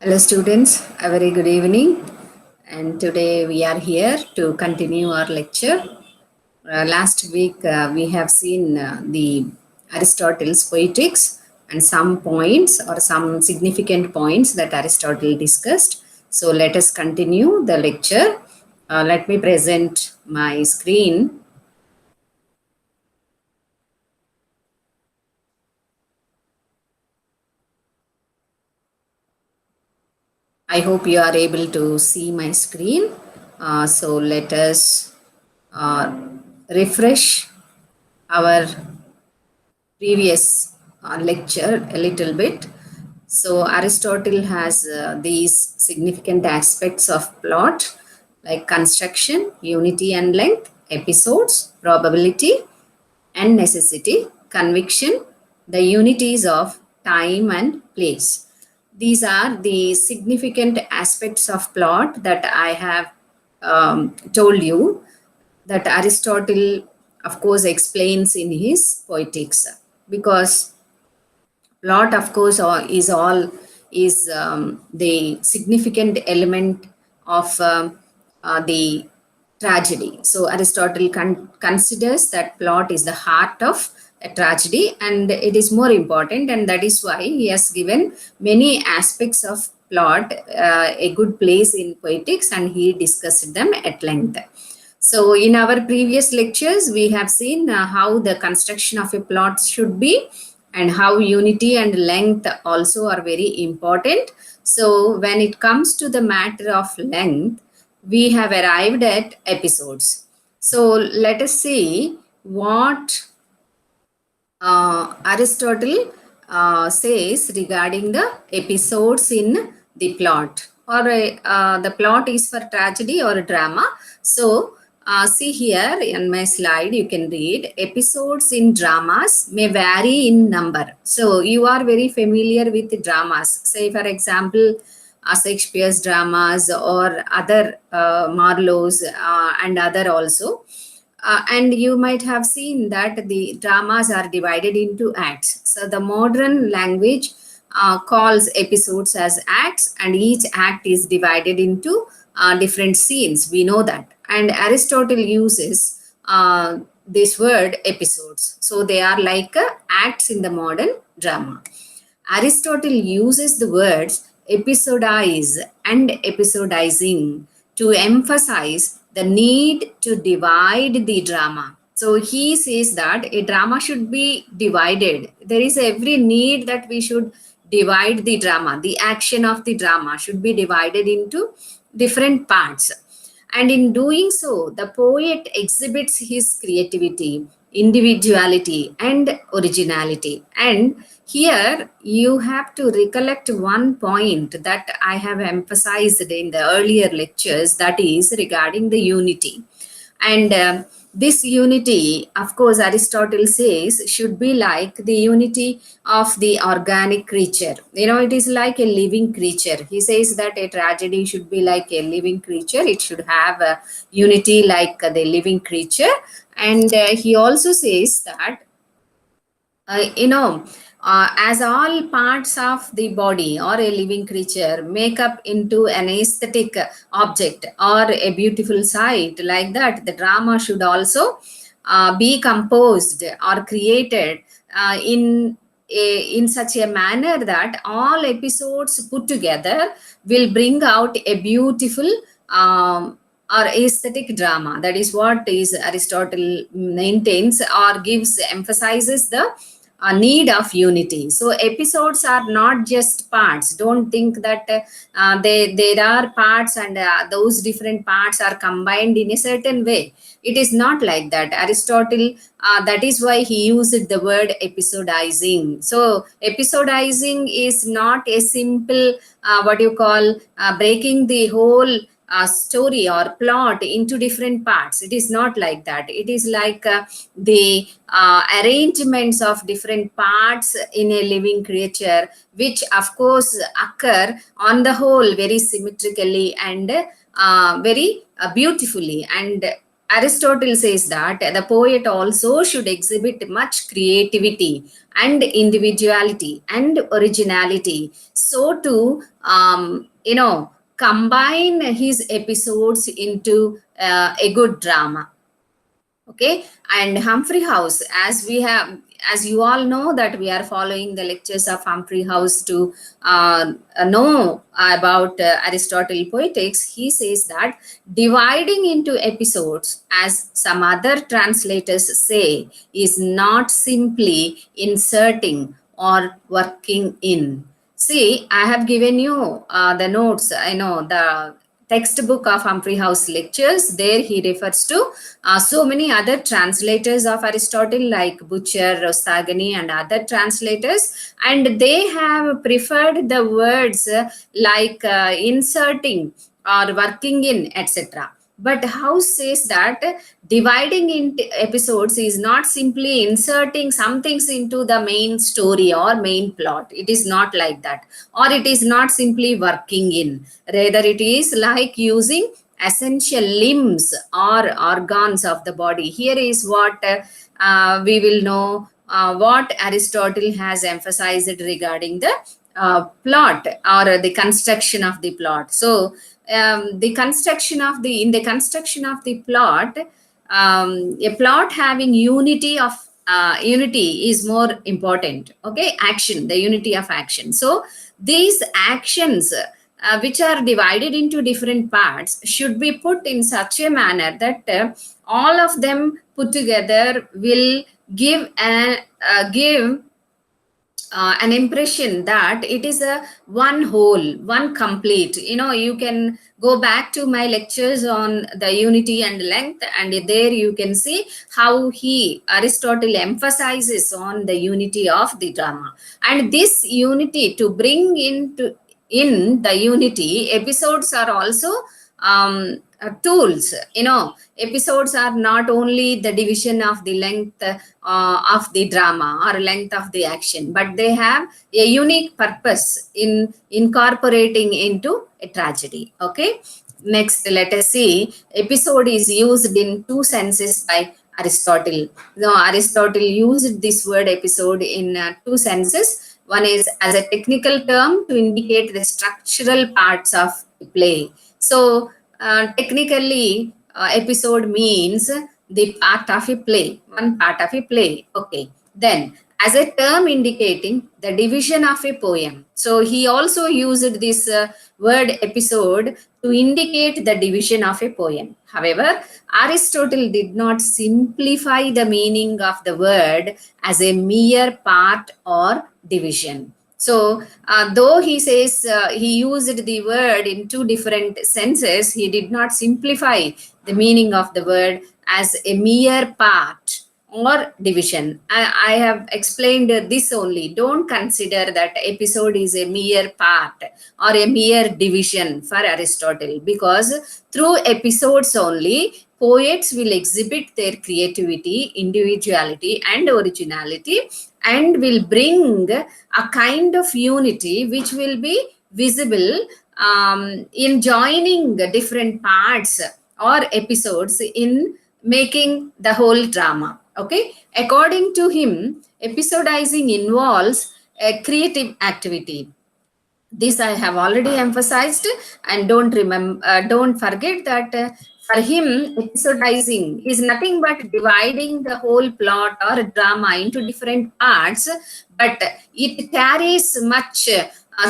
Hello students, a very good evening, and today we are here to continue our lecture. Last week we have seen the Aristotle's Poetics and some points or some significant points that Aristotle discussed. So let us continue the lecture. Let me present my screen. I hope you are able to see my screen. So let us uh, refresh our previous lecture a little bit. So Aristotle has these significant aspects of plot like construction, unity and length, episodes, probability and necessity, conviction, the unities of time and place. These are the significant aspects of plot that I have told you that Aristotle, of course, explains in his Poetics, because plot, of course, is the significant element of the tragedy. So Aristotle considers that plot is the heart of a tragedy, and it is more important, and that is why he has given many aspects of plot a good place in Poetics, and he discussed them at length. So in our previous lectures, we have seen how the construction of a plot should be and how unity and length also are very important. So when it comes to the matter of length, we have arrived at episodes. So let us see what Aristotle says regarding the episodes in the plot, or the plot is for tragedy or drama. So see here in my slide, you can read episodes in dramas may vary in number. So you are very familiar with dramas. Say for example, Shakespeare's dramas or other Marlowe's and other also. And you might have seen that the dramas are divided into acts. So the modern language calls episodes as acts, and each act is divided into different scenes. We know that. And Aristotle uses this word episodes. So they are like acts in the modern drama. Aristotle uses the words episodize and episodizing to emphasize the need to divide the drama. So he says that a drama should be divided. There is every need that we should divide the drama. The action of the drama should be divided into different parts. And in doing so, the poet exhibits his creativity, individuality, and originality. And here you have to recollect one point that I have emphasized in the earlier lectures, that is regarding the unity. And this unity, of course, Aristotle says should be like the unity of the organic creature. You know, it is like a living creature. He says that a tragedy should be like a living creature. It should have a unity like the living creature. And he also says that you know, as all parts of the body or a living creature make up into an aesthetic object or a beautiful sight, like that, the drama should also be composed or created in such a manner that all episodes put together will bring out a beautiful or aesthetic drama. That is what is Aristotle maintains or gives, emphasizes the need of unity. So episodes are not just parts. Don't think that there are parts and those different parts are combined in a certain way. It is not like that. Aristotle, that is why he used the word episodizing. So episodizing is not a simple what you call breaking the whole story or plot into different parts. It is not like that. It is like the arrangements of different parts in a living creature, which of course occur on the whole very symmetrically and very beautifully. And Aristotle says that the poet also should exhibit much creativity and individuality and originality, so to combine his episodes into a good drama. Okay, and Humphrey House, as you all know that we are following the lectures of Humphrey House to know about Aristotle poetics. He says that dividing into episodes, as some other translators say, is not simply inserting or working in. See, I have given you the notes, I know the textbook of Humphrey House lectures. There he refers to so many other translators of Aristotle like Butcher, Rostagani, and other translators, and they have preferred the words like inserting or working in, etc. But House says that dividing into episodes is not simply inserting some things into the main story or main plot. It is not like that, or it is not simply working in. Rather, it is like using essential limbs or organs of the body. Here is what we will know what Aristotle has emphasized regarding the plot or the construction of the plot. So the construction of the in the construction of the plot, a plot having unity is more important. Okay, action, the unity of action. So these actions which are divided into different parts should be put in such a manner that all of them put together will give an impression that it is a one whole, one complete. You can go back to my lectures on the unity and length, and there you can see how Aristotle emphasizes on the unity of the drama. And this unity, to bring in the unity, episodes are also tools. Episodes are not only the division of the length of the drama or length of the action, but they have a unique purpose in incorporating into a tragedy. Okay, next let us see. Episode is used in two senses by Aristotle. Aristotle used this word episode in two senses. One is as a technical term to indicate the structural parts of a play. So technically, episode means the part of a play, one part of a play. Okay. Then, as a term indicating the division of a poem. So he also used this word episode to indicate the division of a poem. However, Aristotle did not simplify the meaning of the word as a mere part or division. So, though he says he used the word in two different senses, he did not simplify the meaning of the word as a mere part or division. I have explained this only. Don't consider that episode is a mere part or a mere division for Aristotle, because through episodes only, poets will exhibit their creativity, individuality, and originality, and will bring a kind of unity which will be visible in joining different parts or episodes in making the whole drama. Okay, according to him, episodizing involves a creative activity. This I have already emphasized, and don't forget that for him, episodizing is nothing but dividing the whole plot or drama into different parts, but it carries much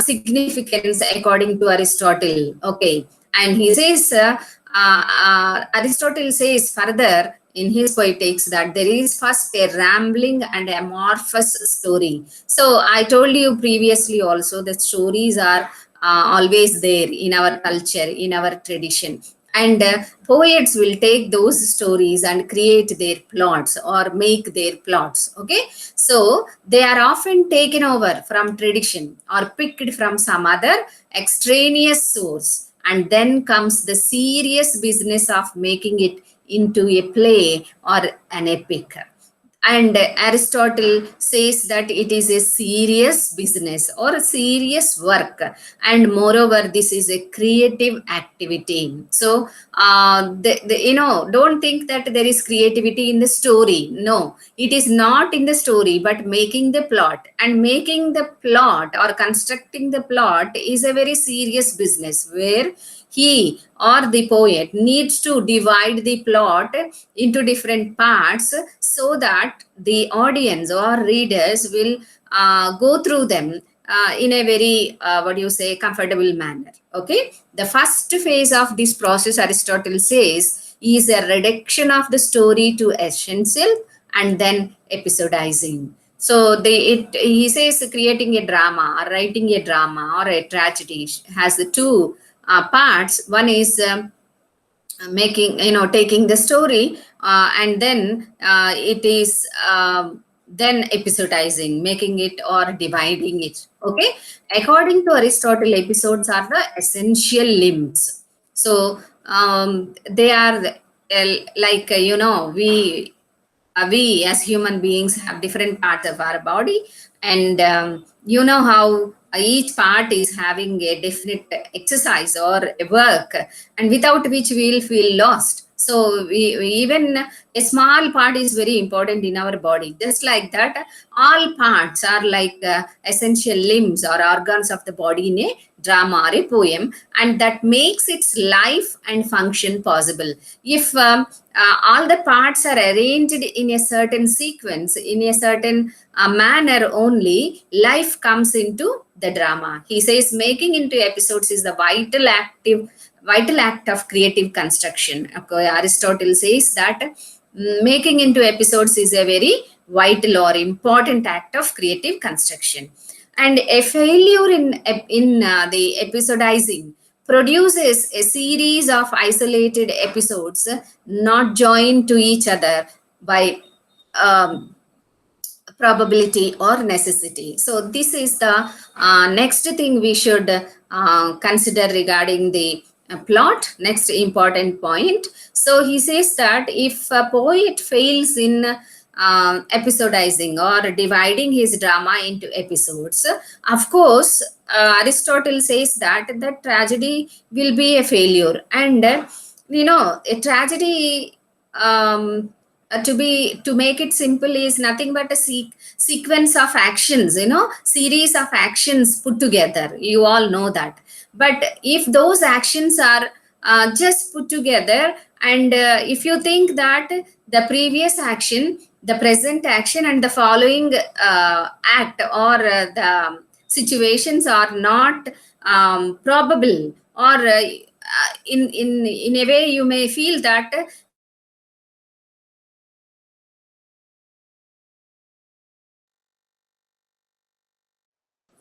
significance according to Aristotle. Okay, and he says, Aristotle says further in his poetics that there is first a rambling and amorphous story. So I told you previously also that stories are always there in our culture, in our tradition. And poets will take those stories and create their plots or make their plots. Okay, so they are often taken over from tradition or picked from some other extraneous source, and then comes the serious business of making it into a play or an epic. And Aristotle says that it is a serious business or a serious work, and moreover, this is a creative activity. So, don't think that there is creativity in the story. No, it is not in the story, but making the plot. And making the plot or constructing the plot is a very serious business where he or the poet needs to divide the plot into different parts so that the audience or readers will go through them in a very what do you say, comfortable manner. Okay, the first phase of this process, Aristotle says, is a reduction of the story to essential and then episodizing. So he says creating a drama or writing a drama or a tragedy has the two parts. One is making, taking the story, and then it is then episodizing, making it or dividing it. Okay, according to Aristotle, episodes are the essential limbs. So they are like we as human beings have different parts of our body, and you know how each part is having a definite exercise or a work, and without which we'll feel lost. So even a small part is very important in our body. Just like that, all parts are like essential limbs or organs of the body in a drama or a poem, and that makes its life and function possible. If all the parts are arranged in a certain sequence, in a certain manner only, life comes into the drama. He says making into episodes is the vital act of creative construction. Okay, Aristotle says that making into episodes is a very vital or important act of creative construction. And a failure in the episodizing produces a series of isolated episodes not joined to each other by um, probability or necessity. So this is the next thing we should consider regarding the plot. Next important point. So he says that if a poet fails in episodizing or dividing his drama into episodes, of course, Aristotle says that the tragedy will be a failure. And a tragedy, to make it simple, is nothing but a sequence of actions, series of actions put together. You all know that. But if those actions are just put together, and if you think that the previous action, the present action, and the following act or the situations are not probable, or in a way you may feel that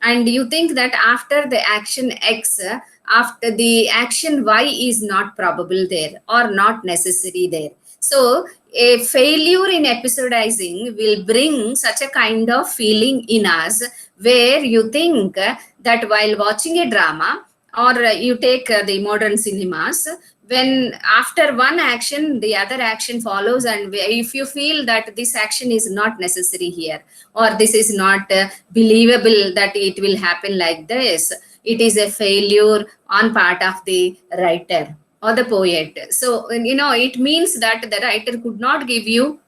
and you think that after the action X, after the action Y is not probable there or not necessary there. So a failure in episodizing will bring such a kind of feeling in us where you think that while watching a drama, or you take the modern cinemas, when after one action the other action follows, and if you feel that this action is not necessary here, or this is not believable that it will happen like this, it is a failure on part of the writer or the poet. So it means that the writer could not give you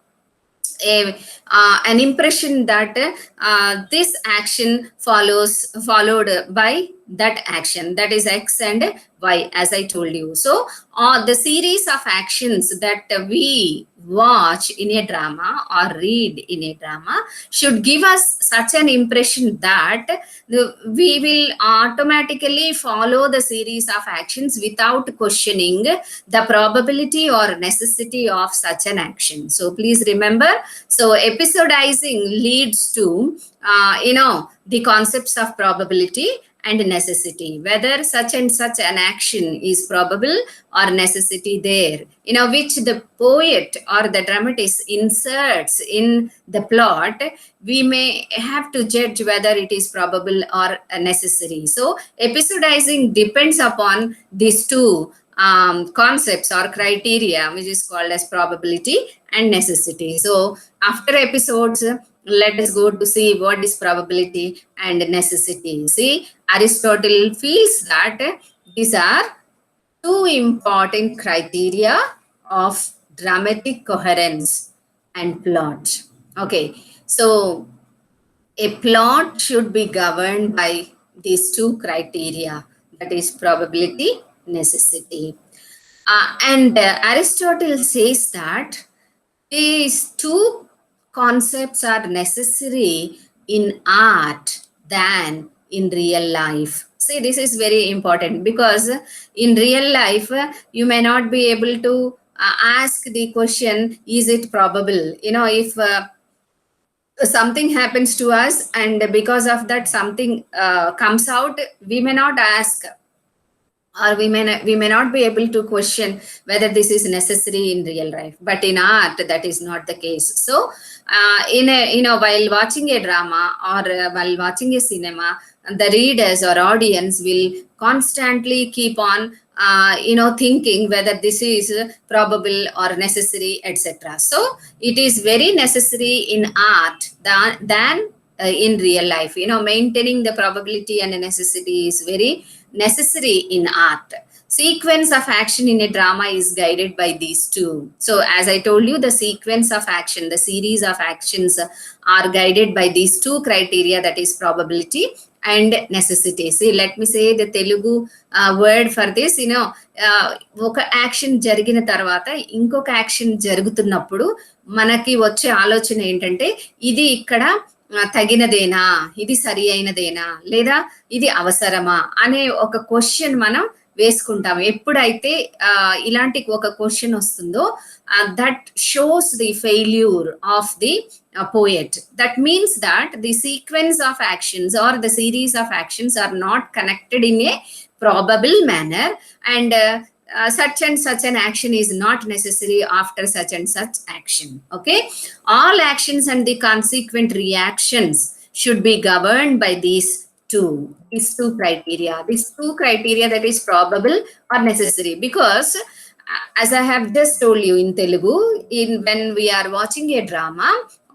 an impression that this action followed by that action, that is X and Y, as I told you. So the series of actions that we watch in a drama or read in a drama should give us such an impression that we will automatically follow the series of actions without questioning the probability or necessity of such an action. So please remember, so episodizing leads to the concepts of probability and necessity, whether such and such an action is probable or necessity there, which the poet or the dramatist inserts in the plot. We may have to judge whether it is probable or necessary. So episodizing depends upon these two concepts or criteria, which is called as probability and necessity. So after episodes, let us go to see what is probability and necessity. See, Aristotle feels that these are two important criteria of dramatic coherence and plot. Okay, so a plot should be governed by these two criteria, that is probability, necessity. And Aristotle says that these two concepts are necessary in art than in real life. See, this is very important because in real life, you may not be able to ask the question, is it probable? If something happens to us and because of that something comes out, we may not ask, or we may not be able to question whether this is necessary in real life, but in art that is not the case. So while watching a drama or while watching a cinema, the readers or audience will constantly keep on thinking whether this is probable or necessary, etc. So it is very necessary in art than in real life. Maintaining the probability and necessity is very necessary in art. Sequence of action in a drama is guided by these two. So as I told you, the sequence of action, the series of actions are guided by these two criteria, that is probability and necessity. See, let me say the Telugu word for this. ఒక action జరిగిన తర్వాత ఇంకొక action జరుగుతున్నప్పుడు మనకి వచ్చే ఆలోచన ఏంటంటే, ఇది ఇక్కడ తగినదేనా, ఇది సరి అయినదేనా, లేదా ఇది అవసరమా అనే ఒక క్వశ్చన్ మనం వేసుకుంటాం. ఎప్పుడైతే ఇలాంటి ఒక క్వశ్చన్ వస్తుందో, that shows the failure of the poet. That means that the sequence of actions or the series of actions are not connected in a probable manner, and such and such an action is not necessary after such and such action. Okay, all actions and the consequent reactions should be governed by these two criteria, that is probable or necessary. Because as I have just told you in Telugu, when we are watching a drama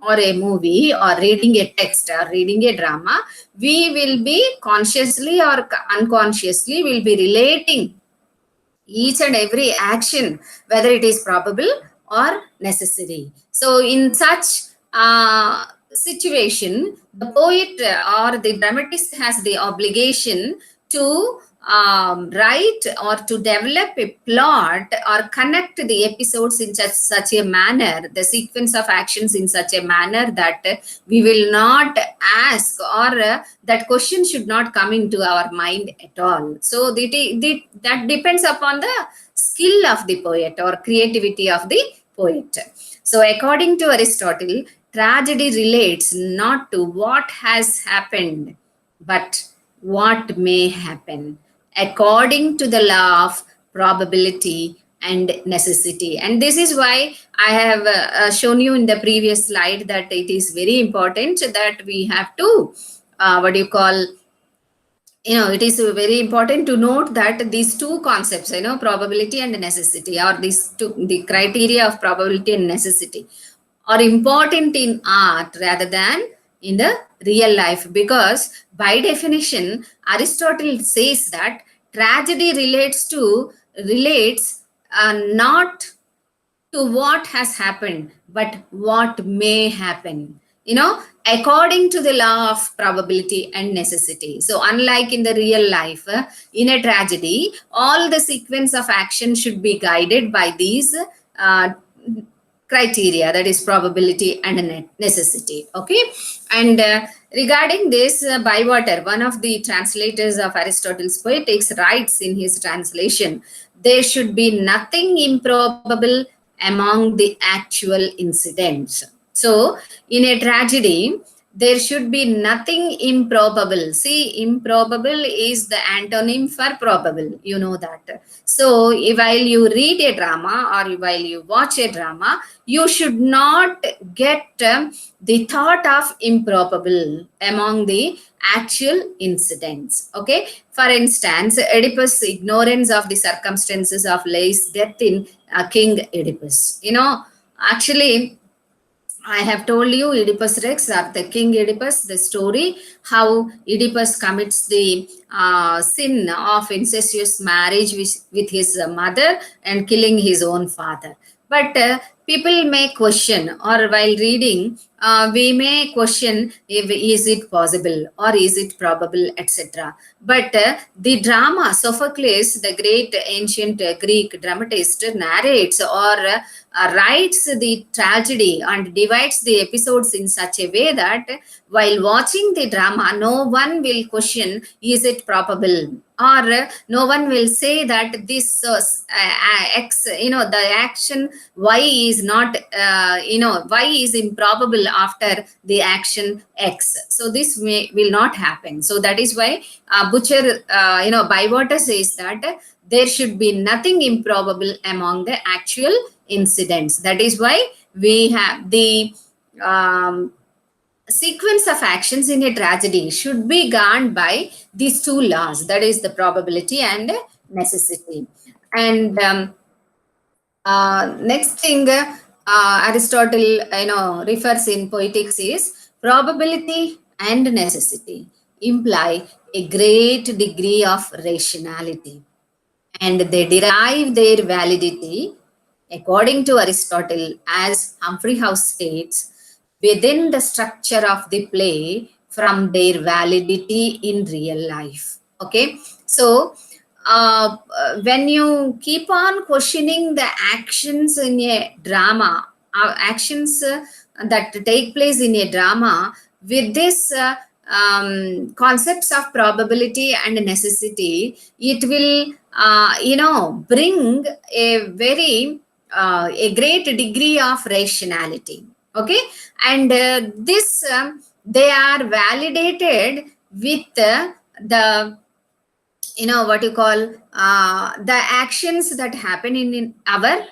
or a movie or reading a text or reading a drama, we will be consciously or unconsciously will be relating each and every action, whether it is probable or necessary. So in such situation, the poet or the dramatist has the obligation to write or to develop a plot or connect the episodes in such a manner, the sequence of actions in such a manner that we will not ask, or that question should not come into our mind at all. So that depends upon the skill of the poet or creativity of the poet. So according to Aristotle, tragedy relates not to what has happened, but what may happen, according to the law of probability and necessity. And this is why I have shown you in the previous slide that it is very important that we have to it is very important to note that these two concepts, probability and necessity, or these two, the criteria of probability and necessity, are important in art rather than in the real life. Because by definition, Aristotle says that tragedy relates not to what has happened, but what may happen, according to the law of probability and necessity. So unlike in the real life, in a tragedy, all the sequence of action should be guided by these criteria, that is probability and necessity. Okay, and regarding this, Bywater, one of the translators of Aristotle's Poetics, writes in his translation, there should be nothing improbable among the actual incidents. So in a tragedy, there should be nothing improbable. See, improbable is the antonym for probable. You know that. So, while you read a drama or while you watch a drama, you should not get the thought of improbable among the actual incidents. Okay. For instance, Oedipus' ignorance of the circumstances of Lai's death in King Oedipus. Actually, I have told you Oedipus Rex or the King Oedipus, the story how Oedipus commits the sin of incestuous marriage with his mother and killing his own father. But people may question, or while reading, we may question if is it possible or is it probable, etc. But the drama, Sophocles, the great ancient Greek dramatist, narrates or writes the tragedy and divides the episodes in such a way that while watching the drama, no one will question is it probable, or no one will say that this X, the action Y is not, Y is improbable after the action X. So this will not happen. So that is why Butcher, Bywater says that there should be nothing improbable among the actual incidents. That is why we have the sequence of actions in a tragedy should be governed by these two laws, that is the probability and necessity. And next thing Aristotle refers in Poetics is probability and necessity imply a great degree of rationality, and they derive their validity, according to Aristotle, as Humphrey House states, within the structure of the play from their validity in real life. Okay, so when you keep on questioning the actions in a drama, actions that take place in a drama with this concepts of probability and necessity, it will bring a very a great degree of rationality. Okay, and this they are validated with the what you call the actions that happen in our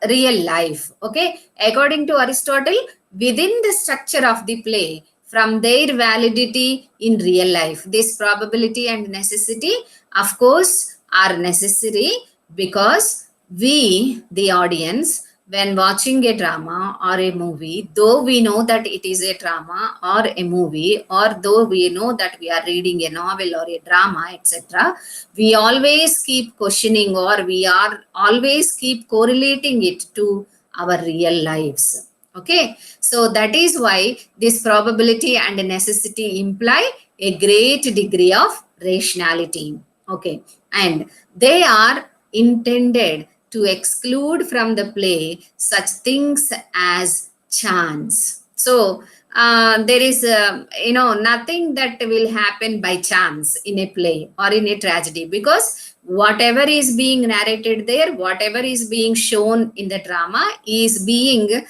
real life. Okay, according to Aristotle, within the structure of the play from their validity in real life, this probability and necessity of course are necessary, because we, the audience, when watching a drama or a movie, though we know that it is a drama or a movie, or though we know that we are reading a novel or a drama, etc., we always keep questioning, or we are always keep correlating it to our real lives. Okay, so that is why this probability and necessity imply a great degree of rationality. Okay, and they are intended to exclude from the play such things as chance. So there is nothing that will happen by chance in a play or in a tragedy, because whatever is being narrated there, whatever is being shown in the drama is being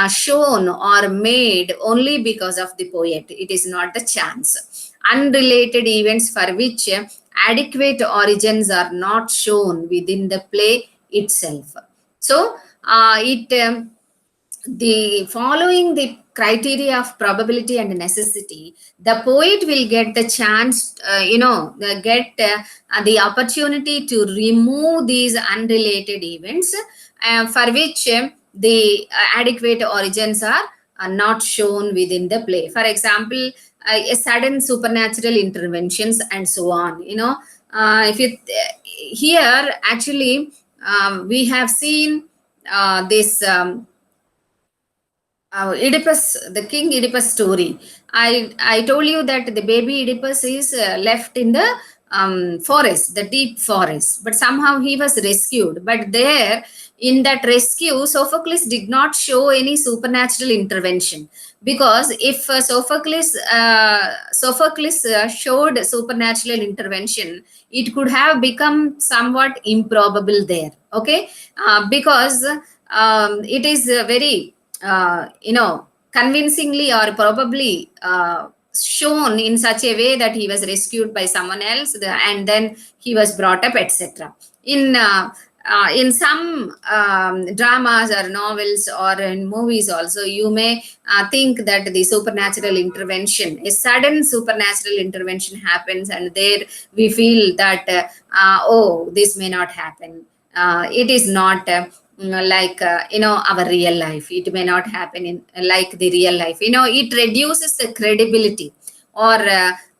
shown or made only because of the poet. It is not the chance. Unrelated events for which adequate origins are not shown within the play itself. So it the following the criteria of probability and necessity, the poet will get the chance, get the opportunity to remove these unrelated events for which the adequate origins are not shown within the play. For example, a sudden supernatural interventions and so on. If you here actually we have seen this. Oedipus, the King Oedipus story. I told you that the baby Oedipus is left in the forest, the deep forest, but somehow he was rescued. But there, in that rescue, Sophocles did not show any supernatural intervention, because if Sophocles showed supernatural intervention, it could have become somewhat improbable there. Okay, because it is very convincingly or probably shown in such a way that he was rescued by someone else, and then he was brought up, etc. In some dramas or novels or in movies also, you may think that the supernatural intervention, a sudden supernatural intervention happens, and there we feel that oh, this may not happen. It is not like our real life. It may not happen in like the real life. It reduces the credibility, or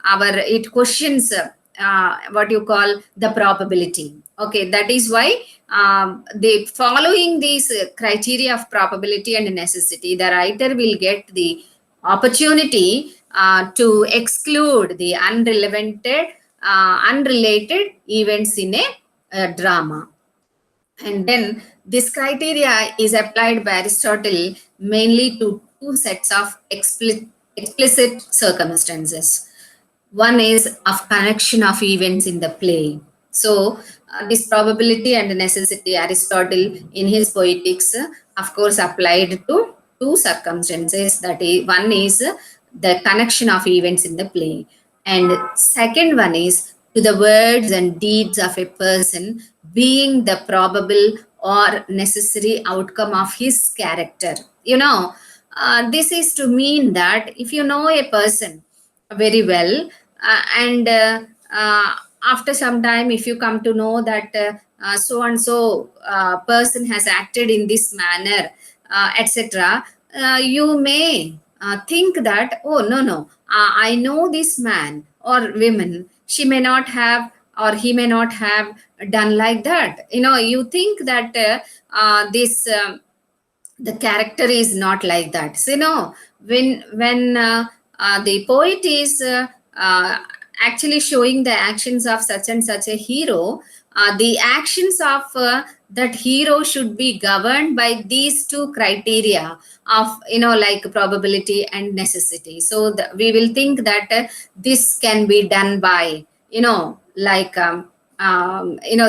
our it questions what you call the probability. Okay, that is why the following these criteria of probability and necessity, the writer will get the opportunity to exclude the unrelated events in a drama. And then this criteria is applied by Aristotle mainly to two sets of explicit circumstances. One is of connection of events in the play. So this probability and necessity, Aristotle in his Poetics, of course, applied to two circumstances. That is, one is the connection of events in the play, and second one is to the words and deeds of a person being the probable or necessary outcome of his character. This is to mean that if you know a person very well, and after some time, if you come to know that so and so person has acted in this manner, etc., you may think that, oh, no, no, I know this man or woman, she may not have, or he may not have done like that. You think that this the character is not like that. So when the poet is actually showing the actions of such and such a hero, the actions of that hero should be governed by these two criteria of like probability and necessity. So we will think that this can be done by like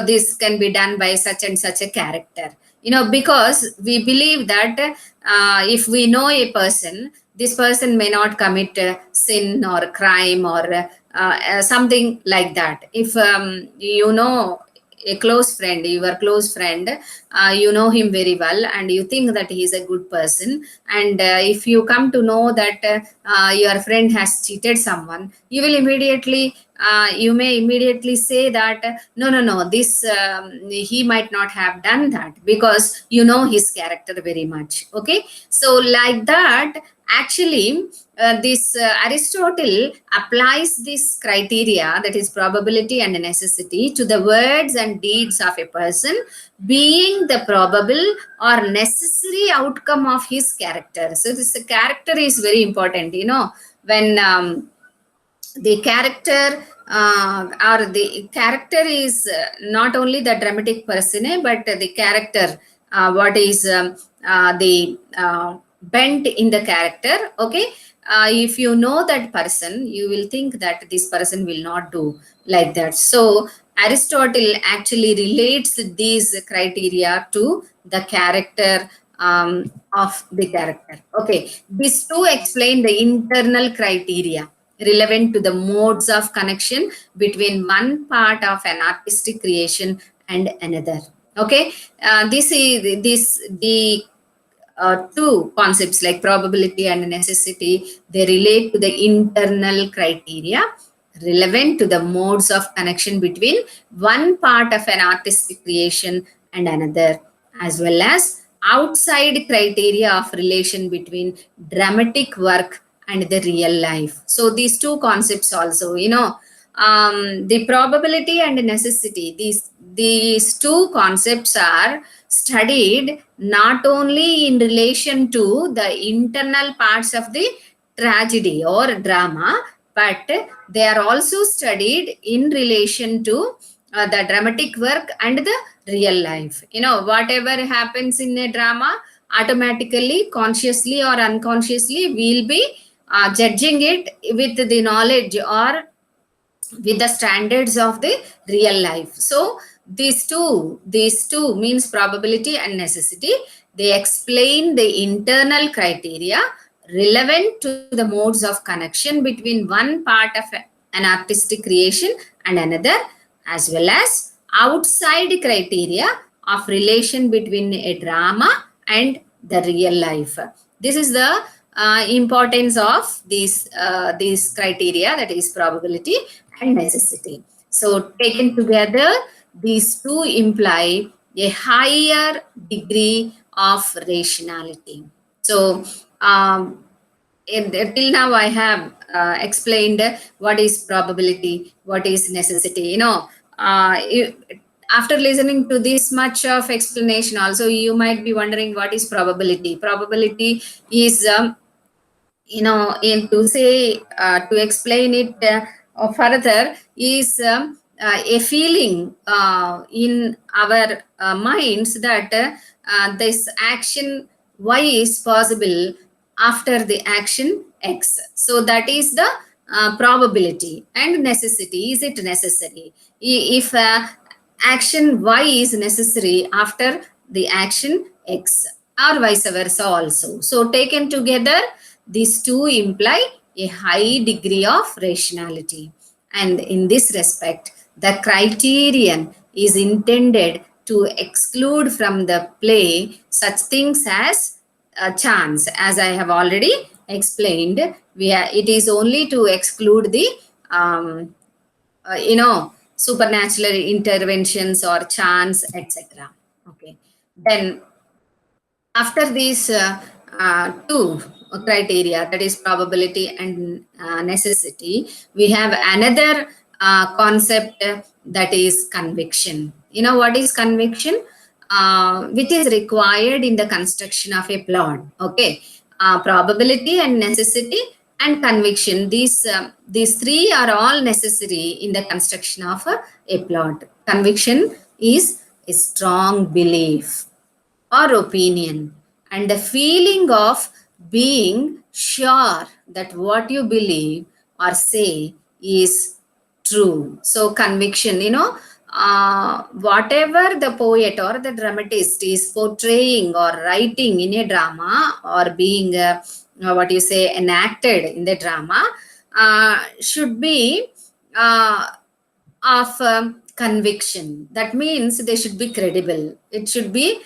this can be done by such and such a character, because we believe that if we know a person, this person may not commit sin or crime or something like that. If a close friend, your close friend, you know him very well and you think that he is a good person, and if you come to know that your friend has cheated someone, you may immediately say that no, no, no, this he might not have done that, because you know his character very much. Okay, so like that, actually this Aristotle applies this criteria, that is probability and necessity, to the words and deeds of a person being the probable or necessary outcome of his character. So this character is very important. When the character or the character is not only the dramatic persona, but the character, what is the bent in the character. Okay, if you know that person, you will think that this person will not do like that. So Aristotle actually relates these criteria to the character of the character. Okay, these two explain the internal criteria relevant to the modes of connection between one part of an artistic creation and another. Okay, this is the two concepts like probability and necessity. They relate to the internal criteria relevant to the modes of connection between one part of an artistic creation and another, as well as outside criteria of relation between dramatic work and the real life. So these two concepts also, the probability and necessity, these two concepts are studied not only in relation to the internal parts of the tragedy or drama, but they are also studied in relation to the dramatic work and the real life. Whatever happens in a drama, automatically, consciously or unconsciously, we'll be judging it with the knowledge or with the standards of the real life. So these two means probability and necessity. They explain the internal criteria relevant to the modes of connection between one part of an artistic creation and another, as well as outside criteria of relation between a drama and the real life. This is the importance of these criteria, that is probability and necessity. So taken together, these two imply a higher degree of rationality. So till now I have explained what is probability, what is necessity. After listening to this much of explanation, also you might be wondering what is probability. Probability is in to say to explain it further is a feeling in our minds that this action y is possible after the action x. So that is the probability. And necessity, is it necessary? If action y is necessary after the action x, or vice versa also. So taken together, these two imply a high degree of rationality. And in this respect, the criterion is intended to exclude from the play such things as chance. As I have already explained, it is only to exclude the supernatural interventions or chance, etc. Okay. Then after these two criteria, that is probability and necessity, we have another concept, that is conviction. You know what is conviction? Which is required in the construction of a plot. Okay. Probability and necessity and conviction, these three are all necessary in the construction of a plot. Conviction is a strong belief or opinion, and the feeling of being sure that what you believe or say is true. So conviction, whatever the poet or the dramatist is portraying or writing in a drama, or being what you say enacted in the drama, should be of conviction. That means they should be credible. It should be,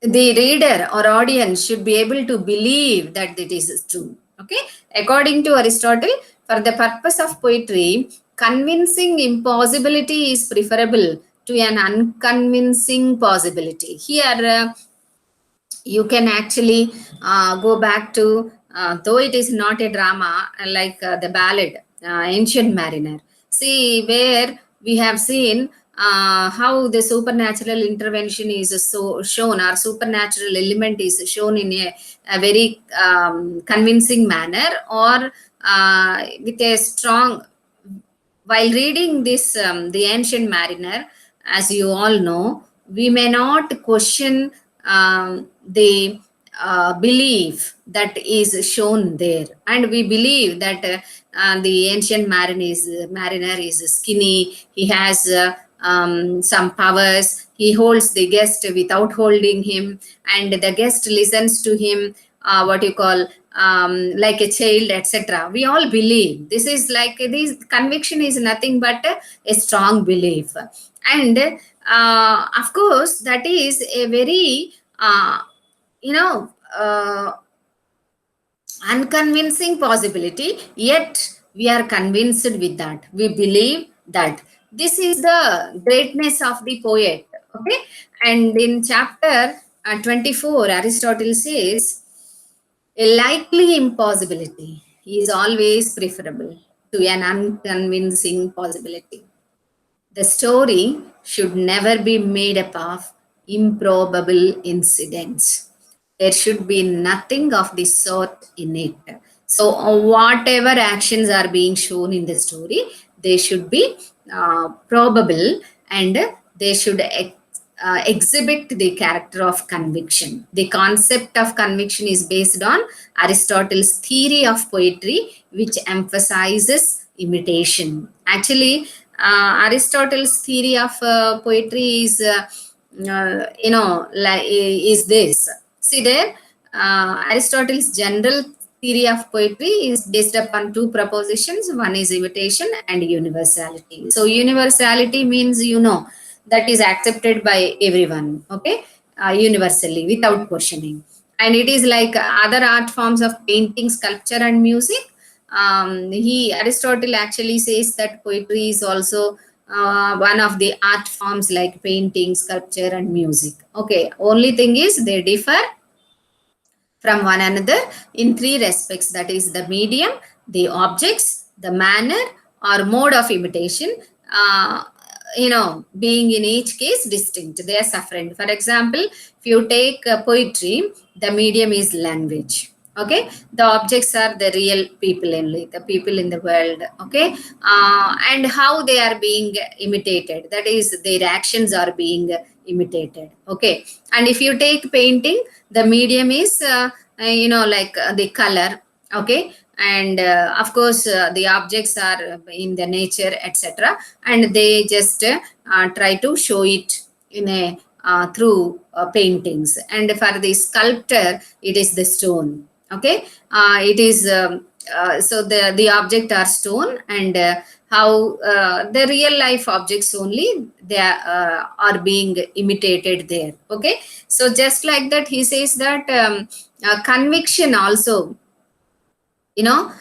the reader or audience should be able to believe that it is true. Okay. According to Aristotle, for the purpose of poetry, convincing impossibility is preferable to an unconvincing possibility. Here, you can actually go back to, though it is not a drama, like the ballad, Ancient Mariner. See, where we have seen how the supernatural intervention is so shown, or supernatural element is shown in a very convincing manner, or with a strong. While reading this, the Ancient Mariner, as you all know, we may not question the belief that is shown there, and we believe that the Ancient Mariner is skinny. He has some powers. He holds the guest without holding him, and the guest listens to him. What you call, like a child, etc. We all believe. This is like, this conviction is nothing but a strong belief. And of course, that is a very you know unconvincing possibility, yet we are convinced with that. We believe that. This is the greatness of the poet. Okay. And in chapter 24, Aristotle says, a likely impossibility is always preferable to an unconvincing possibility. The story should never be made up of improbable incidents. There should be nothing of this sort in it. So, whatever actions are being shown in the story, they should be probable, and they should exhibit the character of conviction. The concept of conviction is based on Aristotle's theory of poetry, which emphasizes imitation. Actually, Aristotle's theory of poetry is, is this. See there, Aristotle's general theory of poetry is based upon two propositions. One is imitation and universality. So universality means, that is accepted by everyone, okay, universally without questioning. And it is like other art forms of painting, sculpture, and music. Aristotle actually says that poetry is also one of the art forms like painting, sculpture, and music. Okay, only thing is they differ from one another in three respects, that is the medium, the objects, the manner or mode of imitation, being in each case distinct. They are different. For example, if you take poetry, the medium is language. Okay, the objects are the real people only, the people in the world. Okay, and how they are being imitated, that is their actions are being imitated. Okay, and if you take painting, the medium is the color. Okay, and of course the objects are in the nature, etc., and they just try to show it in a through paintings. And for the sculptor, it is the stone. Okay, it is so the object are stone, and how the real life objects only they are being imitated there. Okay, so just like that, he says that conviction also, you know,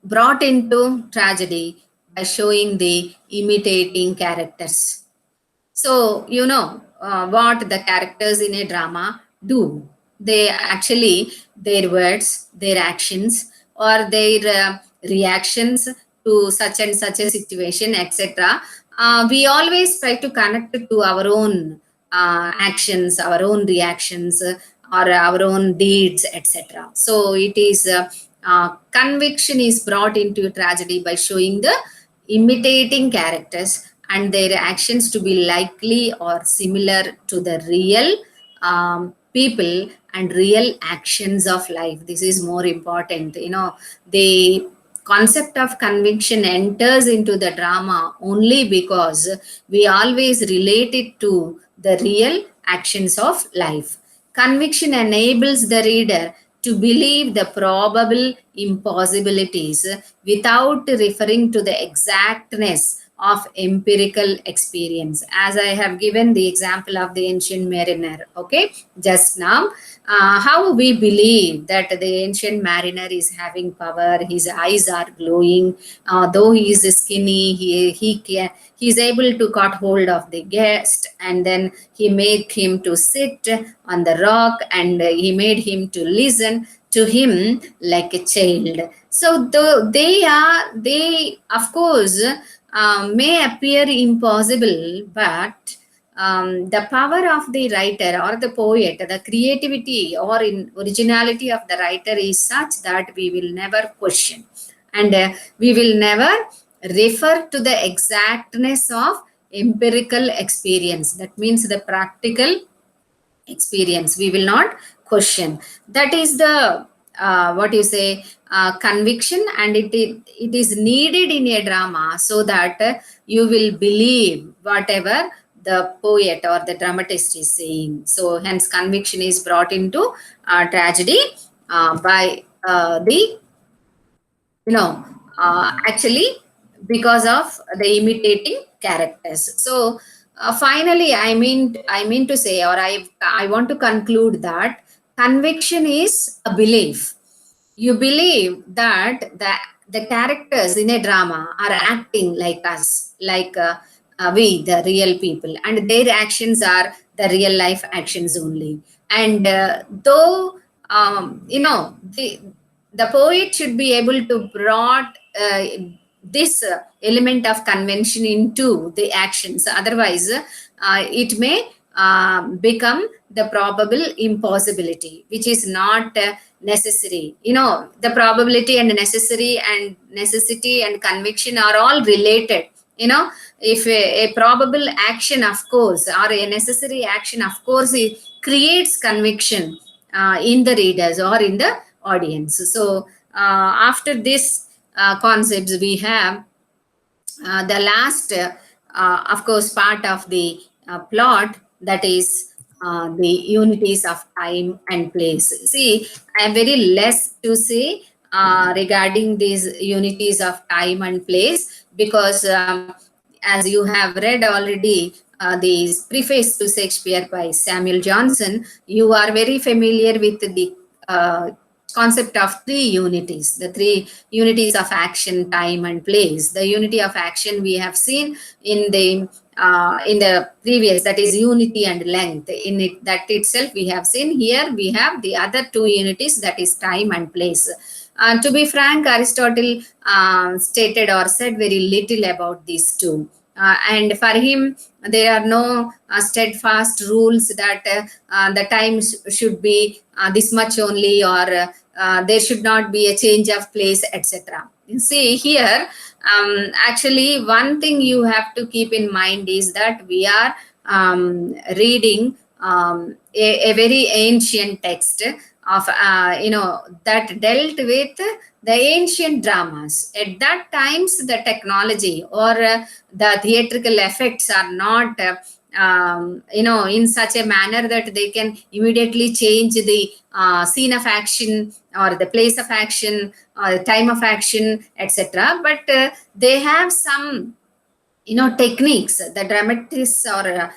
brought into tragedy by showing the imitating characters. So, what the characters in a drama do. They actually, their words, their actions, or their reactions to such and such a situation, etc. We always try to connect it to our own actions, our own reactions, or our own deeds, etc. So, it is conviction is brought into tragedy by showing the imitating characters and their actions to be likely or similar to the real people and real actions of life. This is more important. The concept of conviction enters into the drama only because we always relate it to the real actions of life. Conviction enables the reader to believe the probable impossibilities without referring to the exactness of empirical experience. As I have given the example of the ancient mariner, okay, just now, how we believe that the ancient mariner is having power, his eyes are glowing, though he is skinny, he is able to cut hold of the guest, and then he made him to sit on the rock, and he made him to listen to him like a child. So they of course may appear impossible, but the power of the writer or the poet, the creativity or in originality of the writer is such that we will never question, and we will never refer to the exactness of empirical experience. That means the practical experience. We will not question. That is the what you say conviction, and it is needed in a drama so that you will believe whatever the poet or the dramatist is saying. So hence conviction is brought into tragedy by the actually because of the imitating characters. So finally, I mean to say, or I want to conclude that conviction is a belief. You believe that the characters in a drama are acting like us, like we, the real people, and their actions are the real life actions only. And though the poet should be able to brought this element of convention into the actions. Otherwise, it may become the probable impossibility, which is not necessary. The probability and necessity and conviction are all related. If a probable action, of course, or a necessary action, of course, it creates conviction in the readers or in the audience. So after this concepts, we have the last, of course, part of the plot, that is the unities of time and place. See, I am very less to say regarding these unities of time and place, because as you have read already the preface to Shakespeare by Samuel Johnson, you are very familiar with the concept of three unities, the three unities of action, time, and place. The unity of action we have seen in the previous, that is unity and length. In it, that itself we have seen. Here we have the other two unities, that is time and place. To be frank, Aristotle stated or said very little about these two. And for him, there are no steadfast rules that the time should be this much only, or there should not be a change of place, etc. See here, actually, one thing you have to keep in mind is that we are reading a very ancient text of that dealt with the ancient dramas. At that times, the technology or the theatrical effects are not in such a manner that they can immediately change the scene of action or the place of action or the time of action, etc. But they have some techniques. The dramatists or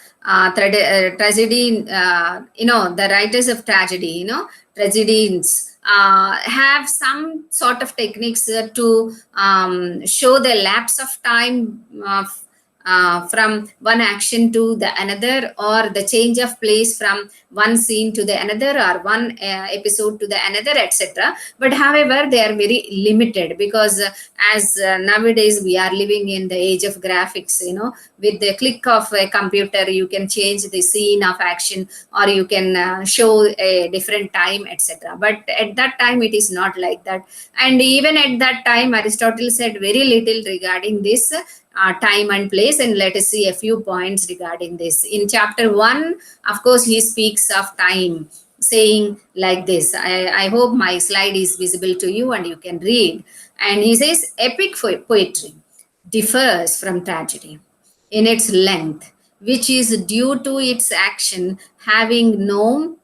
tragedy, the writers of tragedy, tragedians have some sort of techniques to show the lapse of time from one action to the another, or the change of place from one scene to the another, or one episode to the another, etc. But however, they are very limited, because as nowadays we are living in the age of graphics. With the click of a computer, you can change the scene of action, or you can show a different time, etc. But at that time it is not like that. And even at that time, Aristotle said very little regarding this time and place. And let us see a few points regarding this. In chapter 1, of course, he speaks of time, saying like this. I hope my slide is visible to you and you can read. And he says, epic poetry differs from tragedy in its length, which is due to its action having no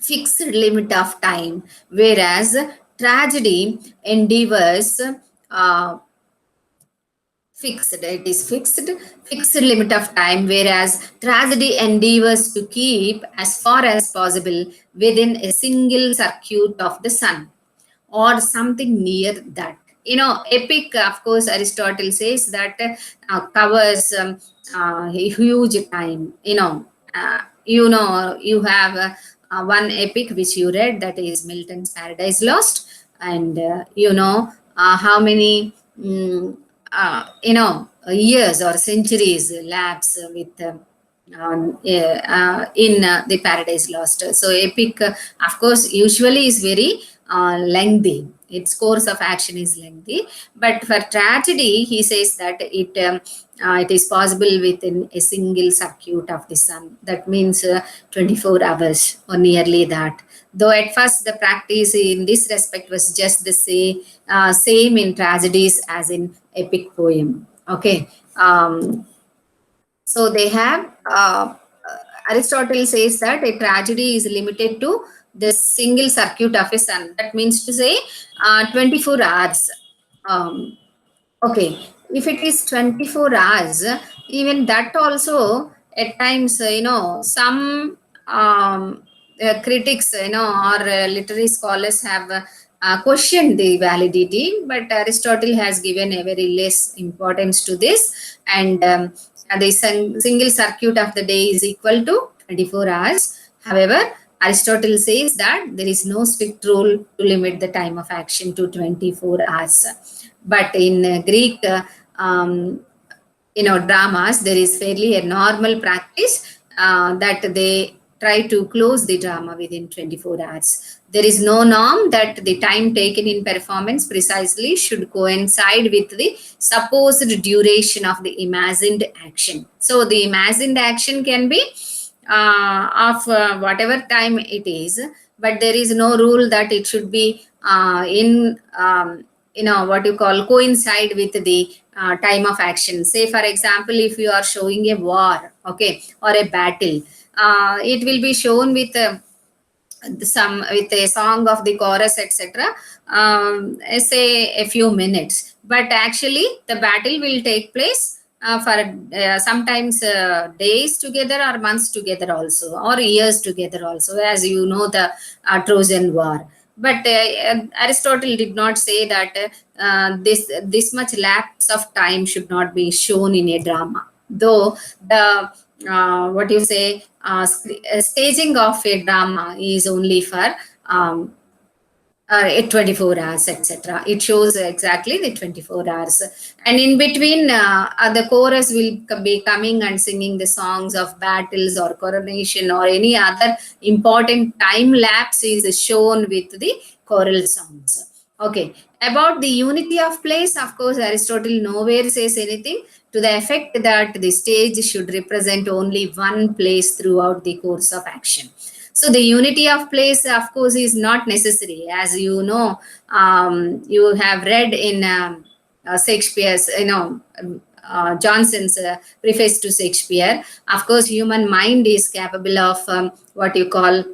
fixed limit of time, whereas tragedy endeavors uh, fixed limit of time, whereas tragedy endeavors to keep as far as possible within a single circuit of the sun, or something near that. Epic, of course, Aristotle says that covers a huge time. You have one epic which you read, that is Milton's Paradise Lost. And how many years or centuries lapse with in the Paradise Lost. So epic, of course, usually is very lengthy. Its course of action is lengthy. But for tragedy, he says that it is possible within a single circuit of the sun. That means 24 hours or nearly that. Though at first the practice in this respect was just the same in tragedies as in epic poem. Okay. So they have Aristotle says that a tragedy is limited to the single circuit of a sun. That means to say 24 hours. Okay, if it is 24 hours, even that also at times, some critics, or literary scholars have questioned the validity, but Aristotle has given a very less importance to this. And the single circuit of the day is equal to 24 hours. However, Aristotle says that there is no strict rule to limit the time of action to 24 hours. But in Greek, dramas, there is fairly a normal practice that they try to close the drama within 24 hours. There is no norm that the time taken in performance precisely should coincide with the supposed duration of the imagined action. So the imagined action can be of whatever time it is, but there is no rule that it should be in what you call coincide with the time of action. Say for example, if you are showing a war, okay, or a battle, it will be shown with some with a song of the chorus, etc. Say a few minutes, but actually the battle will take place for sometimes days together or months together also, or years together also, as you know, the Trojan War. But Aristotle did not say that this much lapse of time should not be shown in a drama, though the what you say staging of a drama is only for 24 hours, etc. It shows exactly the 24 hours, and in between the chorus will be coming and singing the songs of battles or coronation or any other important time lapse is shown with the choral songs. Okay, about the unity of place, of course, Aristotle nowhere says anything to the effect that the stage should represent only one place throughout the course of action. So the unity of place, of course, is not necessary. As you know, you have read in Shakespeare's, Johnson's preface to Shakespeare. Of course, human mind is capable of what you call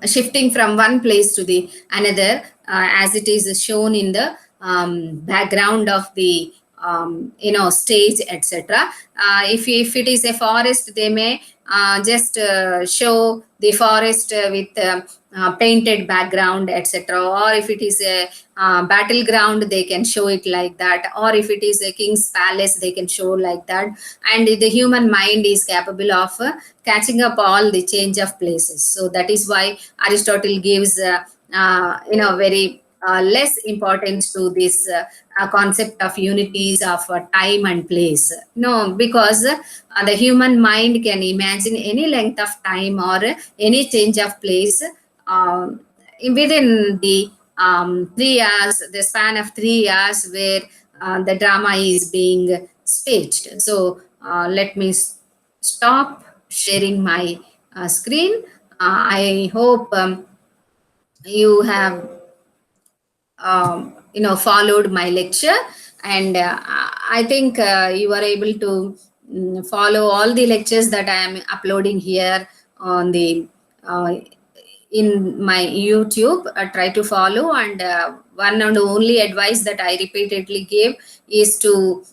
shifting from one place to the another, as it is shown in the background of the stage, etc. If it is a forest, they may just show the forest with painted background, etc. Or if it is a battleground, they can show it like that. Or if it is a king's palace, they can show like that. And the human mind is capable of catching up all the change of places. So that is why Aristotle gives very less importance to this concept of unities of time and place. No, because the human mind can imagine any length of time or any change of place within the 3 hours, the span of 3 hours where the drama is being staged. So let me stop sharing my screen. I hope you have followed my lecture, and I think you are able to follow all the lectures that I am uploading here on the in my YouTube. Try to follow, and one and only advice that I repeatedly give is to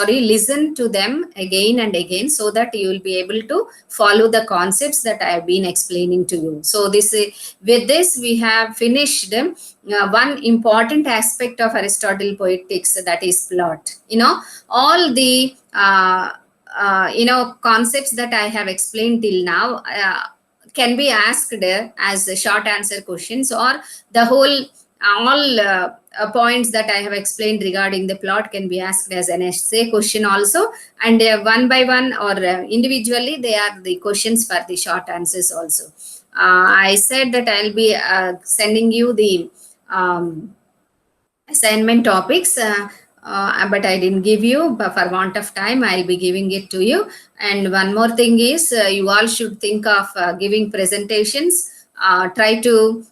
listen to them again and again, so that you will be able to follow the concepts that I have been explaining to you. So with this we have finished one important aspect of Aristotle poetics, that is plot. All the concepts that I have explained till now can be asked as short answer questions, or the whole all points that I have explained regarding the plot can be asked as an essay question also, and one by one or individually they are the questions for the short answers also. I said that I'll be sending you the assignment topics, but I didn't give you, but for want of time I'll be giving it to you. And one more thing is, you all should think of giving presentations. Try to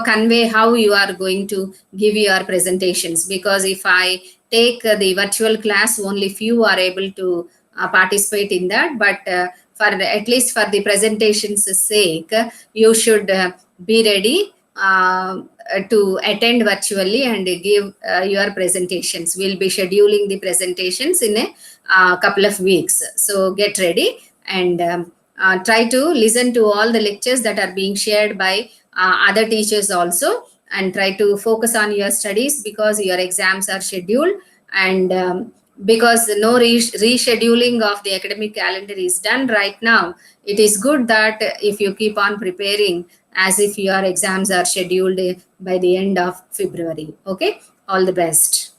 convey how you are going to give your presentations, because if I take the virtual class, only few are able to participate in that. But for at least for the presentation's sake, you should be ready to attend virtually and give your presentations. We'll be scheduling the presentations in a couple of weeks, so get ready and try to listen to all the lectures that are being shared by other teachers also, and try to focus on your studies, because your exams are scheduled, and because no rescheduling of the academic calendar is done right now, it is good that if you keep on preparing as if your exams are scheduled by the end of February. Okay, all the best.